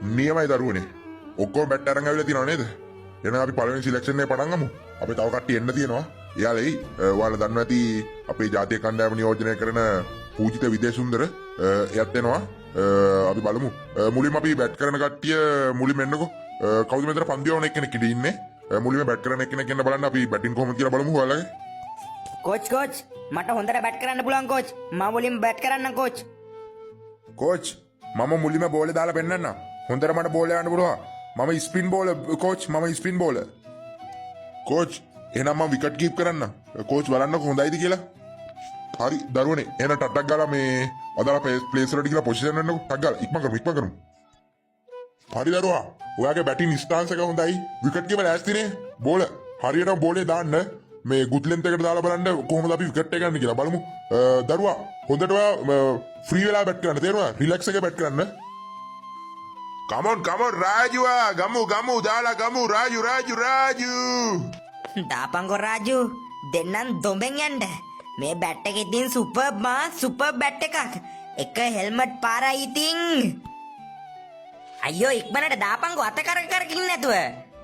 නියමයි දරුවනේ. ඔක්කොම බැට් අරන් ආවිලා තියෙනව නේද? එහෙනම් අපි පළවෙනි සිලෙක්ෂන් එකේ පටන් ගමු. අපි තව කට්ටිය එන්න තියෙනවා. එයාලා එයි. ඔයාලා දන්නවා ඇති අපේ ජාතික කණ්ඩායම නියෝජනය කරන පූජිත විදේසුන්දර එයත් එනවා. අපි බලමු. මුලින්ම අපි බැට් කරන කට්ටිය මුලින්ම එන්නකෝ. කවුද මෙතන පන්දු යවන එක්කෙනෙක් ඉඳී ඉන්නේ? මුලින්ම බැට් කරන එක්කෙනෙක් එන්න බලන්න අපි බැටින් කොහොමද කියලා බලමු ඔයාලගේ. කෝච් මට හොඳට බැට් කරන්න පුළුවන් කෝච්. මම මුලින්ම බැට් කරන්නම් කෝච්. කෝච් මම මුලින්ම බෝලේ දාලා පෙන්නන්න. හොඳට මට බෝලේ යන්න පුළුවන්. මම ස්පින් බෝලර් කෝච්. මම ස්පින් බෝලර්. කෝච් එහෙනම් මම විකට් කීප් කරන්න. කෝච් බලන්නකො හොඳයිද කියලා. හරි දරුවනේ. එහෙනම් ටට්ටක් ගාලා මේ අදාළ ප්ලේස් වලට ගිහලා පොසිෂන් වෙන්නකො. ටක් ගාලා ඉක්ම කරමු. හරි දරුවා. ඔයාගේ බැටින් ස්ටාන්ස් එක හොඳයි. Wicket keeper ඈස්තිනේ. බෝලර් හරියටම බෝලේ දාන්න. මේ ගුඩ් ලෙන්ත් එකට දාලා බලන්න කොහොමද අපි විකට් එක ගන්න කියලා බලමු. දරුවා හොඳට ඔයා ෆ්‍රී වෙලා බැට් කරන්න. තේරුණා? රිලැක්ස් එකේ බැට් කරන්න. Come on, Raju. Gamu, dala gamu, Raju. දාපංකො Raju දෙන්නම් දොඹෙන් යන්න. මේ බැට් එකේ තියෙන සුපර් බැට් එකක්. එක හෙල්මට් පාරයි ඉතින්. අයියෝ ඉක්මනට දාපංකො අත කර කින් නැතුව.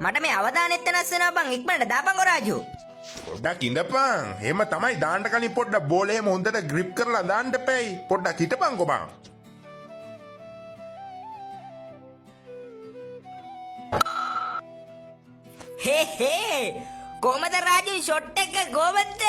මට මේ අවධානෙත් වෙනස් වෙනවා බං. ඉක්මනට දාපංකො රාජු. පොඩ්ඩක් ඉඳපන්. එහෙම තමයි දාන්න කලින් පොඩ්ඩක් බෝලේ එහෙම හොඳට ග්‍රිප් කරලා දාන්න එපැයි. පොඩ්ඩක් හිටපන්කෝ බං. හේ කොහමද රාජු ෂොට් එක කොහමද?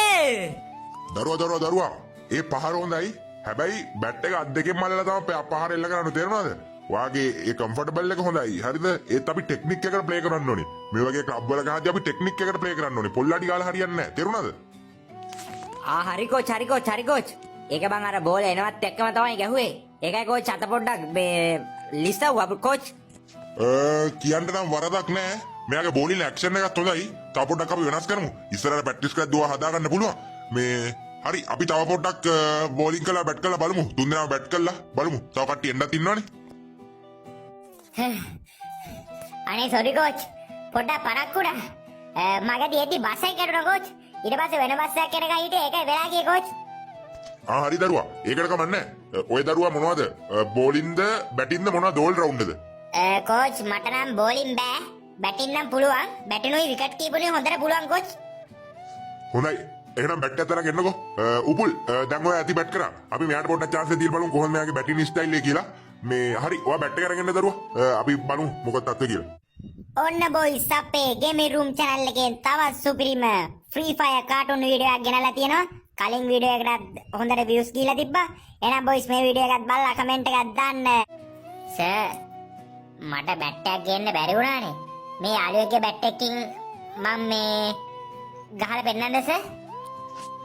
දරුවා. ඒ පහර හොඳයි. හැබැයි බැට් එක අත් දෙකෙන් මල්ලලා තමයි පහර එල්ල කරන්න තේරුණාද? වාගේ ඒ කම්ෆර්ටබල් එක හොඳයි. හරිද? ඒත් අපි ටෙක්නික් එකට ප්ලේ කරන්න ඕනේ. මේ වගේ ක්ලබ් වල ගහද්දී අපි ටෙක්නික් එකට ප්ලේ කරන්න ඕනේ. පොල්ලාඩි ගාලා හරියන්නේ නැහැ. තේරුණාද? හරි කෝච්. ඒක බං අර බෝල එනවත් එක්කම තමයි ගැහුවේ. ඒකයි කෝච් අත පොඩ්ඩක් මේ ලිස්සවුවා කෝච්. කියන්න නම් වරදක් නැහැ. මෙයාගේ බෝලින් ඇක්ෂන් එකත් හොඳයි. තව පොඩ්ඩක් අපි වෙනස් කරමු. ඉස්සරහට ප්‍රැක්ටිස් කරලා දුව හදා ගන්න පුළුවන්. මේ හරි අපි තව පොඩ්ඩක් බෝලින් කරලා බැට් කරලා බලමු. තුන් දෙනාම බැට් කරලා බලමු. තව කට්ටිය එන්නත් ඉන්නවනේ. අනේ සෝරි කෝච් පොඩ්ඩක් පරක්කුඩා මගේ දියේදී බස් එක කැඩුණා කෝච් ඊට පස්සේ වෙන බස් එකක් යනකම් හිටියේ ඒකයි වෙලා ගියේ කෝච් හරි දරුවා ඒකට කමන්නේ ඔය දරුවා මොනවද බෝලින්ද බැටින්ද මොනවද ඕල් රවුන්ඩ්ද කෝච් මට නම් බෝලින් බෑ බැටින් නම් පුළුවන් බැටිනුයි විකට් කීපුනේ හොඳට පුළුවන් කෝච් හොඳයි එහෙනම් බැට් එක තරක් එන්නකෝ උපුල් දැන් ඔය ඇති බැට් කරා අපි මෙයාට පොඩ්ඩක් chance එක දීලා බලමු කොහොමද මෙයාගේ බැටින් ස්ටයිල් එක කියලා මේ හරි ඔයා බැට් එක අරගෙන දරුවා අපි බලමු මොකක්ද තත්ත්වය කියලා ඔන්න බොයිස් අපේ ගේමින් රූම් channel එකෙන් තවත් සුපිරිම ෆ්‍රී ෆයර් කාටුන් වීඩියෝ එකක් ගෙනලා තියෙනවා කලින් වීඩියෝ එකකට හොඳට views ගිහලා තිබ්බා එහෙනම් බොයිස් මේ වීඩියෝ එකත් බලලා කමෙන්ට් එකක් දාන්න සර් මට බැට් එකක් ගේන්න බැරි වුණානේ මේ යාළුවෙක්ගේ බැට් එකකින් මම මේ ගහලා පෙන්නන්නද සර්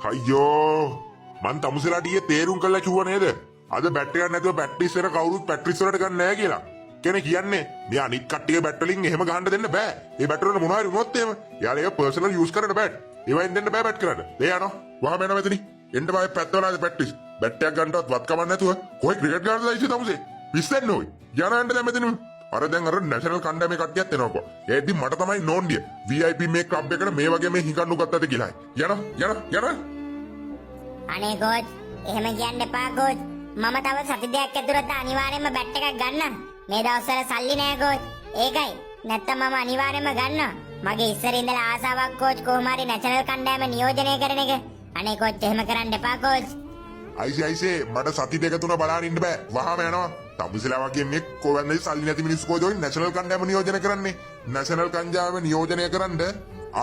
අයියෝ මං තමුසලාට ඊයේ තේරුම් කළා කිව්වා නේද අද බැට් එකක් නැතුව ප්‍රැක්ටිස් වෙන කවුරුත් ප්‍රැක්ටිස් වලට ගන්න නැහැ කියලා කෙනෙක් කියන්නේ මේ අනිත් කට්ටියගේ බැට් වලින් එහෙම ගහන්න දෙන්න බෑ ඒ බැට් වල මොනවා හරි වුණොත් එහෙම යාළුවා ඒක පර්සනල් යූස් කරන්න බෑ ඒවෙන් දෙන්න බෑ බැට් කරන්න දෙය යනවා වහම එනවා මෙතනින් එන්න බෑ පැත්තවලාද ප්‍රැක්ටිස් බැට් එකක් ගන්නවත් වත් කමක් නැතුව කොයි ක්‍රිකට් ගන්නද ඉතින් තමුසේ පිස්සෙන්න ඕයි යනවා දැන් මෙතනින් අර දැන් අර නැෂනල් කණ්ඩායමේ කට්ටියත් එනවාකෝ ඒදි මට තමයි නෝන්ඩිය VIP මේ ක්ලබ් එකට මේ වගේ මේ හිඟන්නු ගත්තද කියලා යනවා අනේ කෝච් එහෙම කියන්න එපා කෝච් මම තව සති දෙකක් ඇතුළත අනිවාර්යයෙන්ම බැට් එකක් ගන්නම් මේ දවස්වල සල්ලි නෑ කෝච් ඒකයි නැත්තම් මම අනිවාර්යයෙන්ම ගන්නවා මගේ ඉස්සර ඉඳලා ආසාවක් කෝච් කොහොම හරි නැෂනල් කණ්ඩායම නියෝජනය කරන එක අනේ කෝච් එහෙම කරන්න එපා කෝච් අයිසේ මට සති දෙක තුන බලන්න ඉන්න බෑ වහම යනවා තමුසලා වගේ මේ කොවන්නේ සල්ලි නැති මිනිස්සු කොයිද ඔය නැෂනල් කණ්ඩායම නියෝජනය කරන්නේ නැෂනල් කණ්ඩායම නියෝජනය කරන්න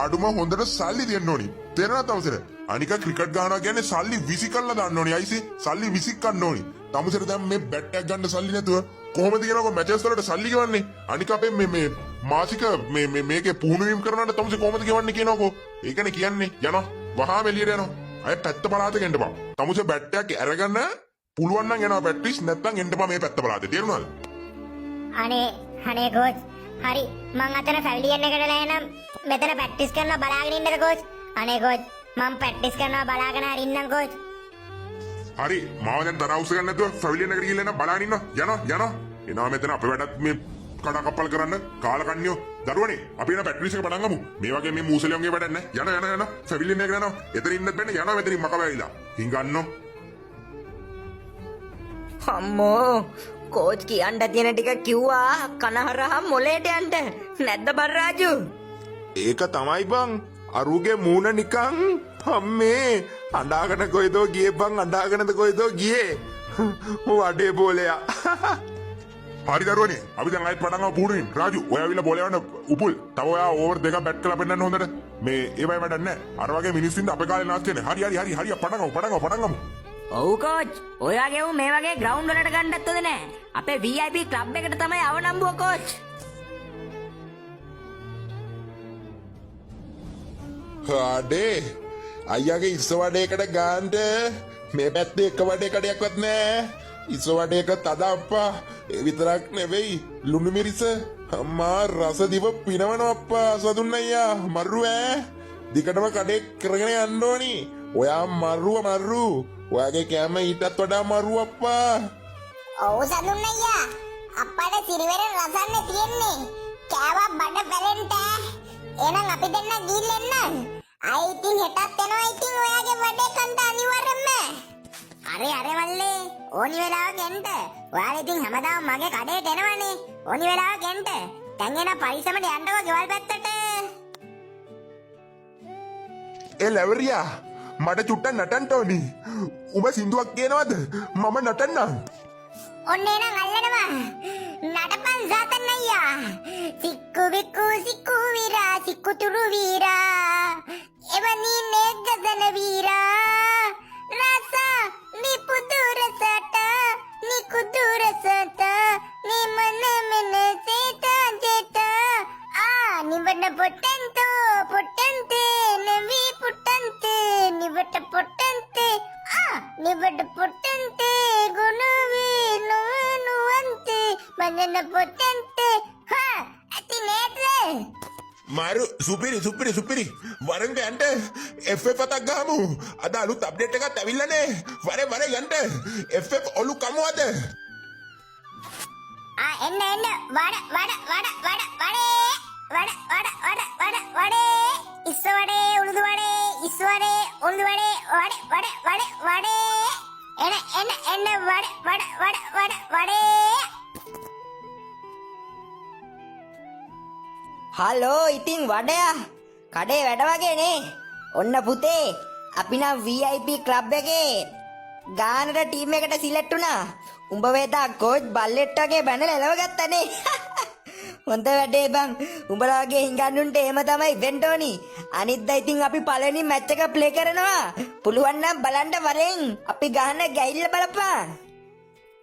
ආඩුම හොඳට සල්ලි දෙන්න ඕනි තේරෙනවද තමුසල අනික ක්‍රිකට් ගහනවා කියන්නේ සල්ලි විසි කරලා දාන්න ඕනි අයිසේ සල්ලි විසි ගන්න ඕනි තමුසල දැන් මේ බැට් එකක් ගන්න සල්ලි නැතුව කොහොමද කියනකො මැචස් වලට සල්ලි ගෙවන්නේ අනික අපේ මේ මාසික මේකේ පුහුණුවීම් කරනකොට තමුසේ කොහොමද ගෙවන්නේ කියනකො ඒකනේ කියන්නේ යනවා වහාම එළියට යනවා අය පැත්ත පළාතට එන්න බා තමුසේ බැට් එකක් අරගෙන පුළුවන් නම් යනවා ප්‍රැක්ටිස් නැත්නම් එන්න බා මේ පැත්ත පළාතේ තේරුණාද අනේ කෝච් හරි මං අතන පැවිලියන් එකට ලෑනම් මෙතන ප්‍රැක්ටිස් කරනවා බලාගෙන ඉන්නද කෝච් අනේ කෝච් මම ප්‍රැක්ටිස් කරනවා බලාගෙන හරි ඉන්නම් කෝච් හරි මාව දැන් තරවුස ගන්න නැතුව පැවිලියන් එකට ගිහිල්ලා බලාගෙන ඉන්නවා එනවා මෙතන අපේ වැඩත් මේ කඩ කප්පල් කරන්න කාලකන්‍යෝ දරුවනේ අපි යන ප්‍රැක්ටිස් එක පටන් ගමු මේ වගේ මේ මූසලියන්ගේ වැඩක් නැහැ යන පැවිලියන් එකට යනවා එතන ඉන්නත් බෑනේ යනවා මෙතනින් මක වැවිලා හිඟන්නෝ අම්මෝ කෝච් කියන්න තියෙන ටික කිව්වා කනහරහා මොලේට යන්න. නැද්ද බං රාජු? ඒක තමයි බං අරුගේ මූණ නිකන් අම්මේ අඬාගෙන කොයිදෝ ගියේ බං අඬාගෙනද කොයිදෝ ගියේ වඩේ බෝලයා හරි දරුවනේ අපි දැන් ආයෙත් පටන් ගමු පුඩුයින් රාජු ඔයා ඇවිල්ලා බෝලේ යවන්න උපුල් තව ඔයා ඕවර් දෙකක් බැට් කරලා පෙන්නන්න හොඳට මේ ඒවයි වැඩක් නැහැ අර වගේ මිනිස්සුන්ට අපේ කාලේ නාස්ති වෙන්නේ හරි පටන් ගමු ඔව් කෝච් ඔයාගේ උන් මේ වගේ ග්‍රවුන්ඩ් වලට ගන්නත් හොඳ නෑ. අපේ VIP ක්ලබ් එකට තමයි අවනම්බුව කෝච්. අඩේ අයියාගේ ඉස්ස වඩේකට ගාන්ට මේ පැත්තේ එක වඩේකඩයක්වත් නෑ ඉස්ස වඩේක තද අප්පා ඒ විතරක් නෙවෙයි ලුණු මිරිස අම්මා රස දිව පිනවනවා අප්පා සතුන් අයියා මරු ඈ දිගටම කඩේ කරගෙන යන්න ඕනි ඔයා මරු ඔයාගේ කෑම ඊටත් වඩා මරු අප්පා ඔව් සතුන් අයියා අප්පාට සිරිවැර රසන්නේ තියෙන්නේ කෑවා බඩ පැලෙන්ට එහෙනම් අපි දෙන්න ගිහින් අය ඉතින් හෙටත් එනවා ඉතින් ඔයාගේ වැඩේ කන්ට අනිවාර්යෙන්ම අරේ මල්ලේ ඕනි වෙලාවක එන්න ඔයාලා ඉතින් හැමදාම මගේ කඩේට එනවනේ ඕනි වෙලාවක එන්න දැන් එන පරිස්සමට යන්නකෝ ගෙවල් පැත්තට ඒ ලැවරියා මට චුට්ටක් නටන්න ඕනි උඹ සින්දුවක් කියනවද මම නටන්නම් ඔන්න එනම් අල්ලනවා නටපන් සතන් අයියා සික්කු වික්කු සික්කු වීරා සික්කුතුරු වීරා එවනි නෙග්ගදන වීරා රස නිපුදුරසට නිකුදුරසට නිමන මන සේත ජෙට නිවන පොට්ටන්තේ නවි පුට්ටන්තේ නිවට පොට්ටන්තේ නිවට පොට්ටන්තේ ගුණවී නුවන්තේ මනන පොට්ටන්තේ ඇති නේද මාරු සුපිරි වරෙන් යන්න FF පතක් ගහමු අද අලුත් අප්ඩේට් එකක් ඇවිල්ලානේ වරේ යන්න FF ඔලු කමුවද එන්න වඩ ඉස්ස වඩේ උළුදු වඩේ ඉස්ස වඩේ උළුදු වඩේ වඩේ එන්න වඩේ හලෝ ඉතින් වඩයා කඩේ වැඩ වගේ නේ. ඔන්න පුතේ අපි නම් VIP ක්ලබ් එකේ ගානට ටීම් එකට සිලෙක්ට් වුණා. උඹ වේදා කෝච් බල්ලෙට් වගේ බැනලා එලව ගත්තනේ. හොඳ වැඩේ බං. උඹලා වගේ හිඟන්නුන්ට එහෙම තමයි වෙන්න ඕනි. අනිද්දා ඉතින් අපි පළවෙනි මැච් එක ප්ලේ කරනවා. පුළුවන් නම් බලන්න වරෙන් අපි ගහන ගැයිල්ල බලපන්.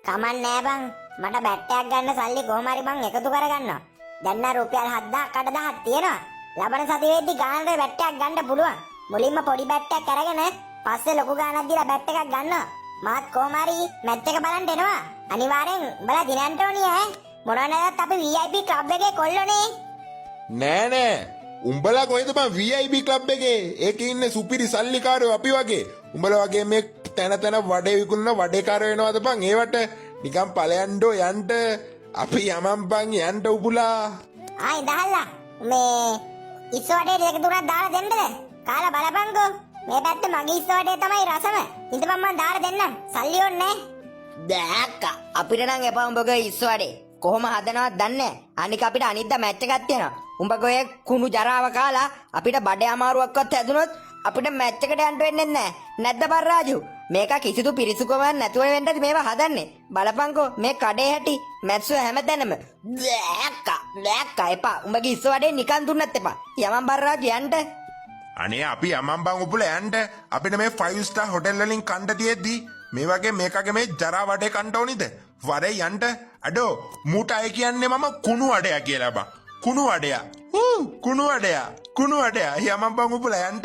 කමන් නෑ බං. මට බැට් එකක් ගන්න සල්ලි කොහොම හරි බං එකතු කරගන්නවා. දැන් නම් රුපියල් 7000 8000ක් තියෙනවා. ලබන සතියේදී ගානට බැට් එකක් ගන්න පුළුවන්. මුලින්ම පොඩි බැට් එකක් අරගෙන පස්සේ ලොකු ගානක් දීලා බැට් එකක් ගන්නවා. මාත් කොහොම හරි මැච් එක බලන්න එනවා. අනිවාර්යෙන් උඹලා දිනන්න ඕනේ ඈ. මොනවා නැදත් අපි VIP ක්ලබ් එකේ කොල්ලෝනේ. නෑ උඹලා කොහෙද බං VIP ක්ලබ් එකේ ඒකේ ඉන්නේ සුපිරි සල්ලිකාරයෝ අපි වගේ උඹලා වගේ මේ තැන වඩේ විකුණන වඩේකාරයෝ වෙනවද බං ඒවට නිකන් ඵලයන්ඩෝ යන්න අපි යමන් බං යන්න උපුලා ඉඳහල්ලා මේ ඉස්ස වඩේ දෙක තුනක් දාලා දෙන්නද කාලා බලපන්කෝ මේ පැත්ත මගේ ඉස්ස වඩේ තමයි රසම ඉඳපන් මං දාලා දෙන්නම් සල්ලි ඕනේ දැක්කා අපිට නම් එපා උඹගේ ඉස්ස වඩේ කොහොම හදනවද දන්නේ අනික අපිට අනිද්දා මැච් එකක් තියෙනවා උඹගේ කුණු ජරාව කාලා අපිට බඩේ අමාරුවක්වත් හැදුනොත් අපිට මැච් එකට යන්න වෙන්නේ නැහැ නැද්ද බර්රාජු මේක කිසිදු පිරිසුකමක් නැතුව වෙන්නද මේවා හදන්නේ බලපන්කෝ මේ කඩේ හැටි මැත්සු හැමතැනම දැක්කා එපා උඹගේ ඉස්ස වඩේ නිකන් දුන්නත් එපා යමන් බර්රාජු යන්න අනේ අපි යමන් බං උපුල යන්න අපිට මේ 5 star hotel වලින් කණ්ඩ තියෙද්දි මේ වගේ මේකගේ මේ ජරා වඩේ කණ්ඩ ඕනිද වරේ යන්න අඩෝ මූට අය කියන්නේ මම කුණු වඩයා කියලා බං කුණු වඩයා කුණු වඩයා යමන් බං උපුල යන්න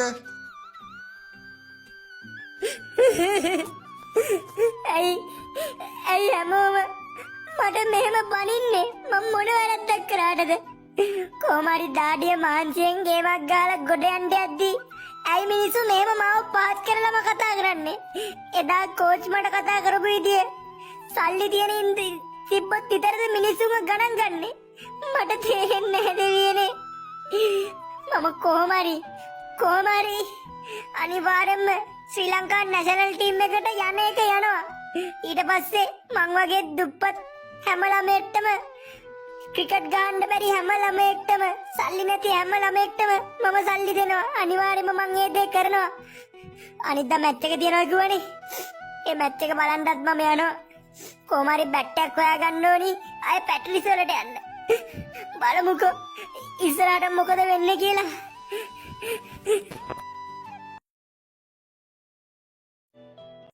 ඇයි හැමෝම මට මෙහෙම බනින්නේ මම මොන වැරද්දක් කරාටද කොහොම හරි දාඩිය මාංශයෙන් ගේවක් ගාලා ගොඩ යන්න යද්දී ඇයි මිනිස්සු මෙහෙම මාව පාස් කරලාම කතා කරන්නේ එදා කෝච් මට කතා කරපු විදිය සල්ලි තියෙන ඉඳි තිබ්බත් විතරද මිනිස්සුම ගණන් ගන්නෙ මට තේරෙන්නේ නැහැ දෙවියනේ මම කොහොම හරි අනිවාර්යෙන්ම ශ්‍රී ලංකා නැෂනල් ටීම් එකට යන එක යනවා ඊට පස්සේ මං වගේ දුප්පත් හැම ළමයෙක්ටම ක්‍රිකට් ගහන්න බැරි හැම ළමයෙක්ටම සල්ලි නැති හැම ළමයෙක්ටම මම සල්ලි දෙනවා. අනිවාර්යයෙන්ම මං ඒ දේ කරනවා. අනිද්දා මැච් එක තියෙනවා කිව්වනේ. ඒ මැච් එක බලන්නත් මම යනවා. කොහොම හරි බැට් එකක් හොයාගන්න ඕනි. ආයේ පැටලිස් වලට යන්න. බලමුකෝ ඉස්සරහට මොකද වෙන්නේ කියලා.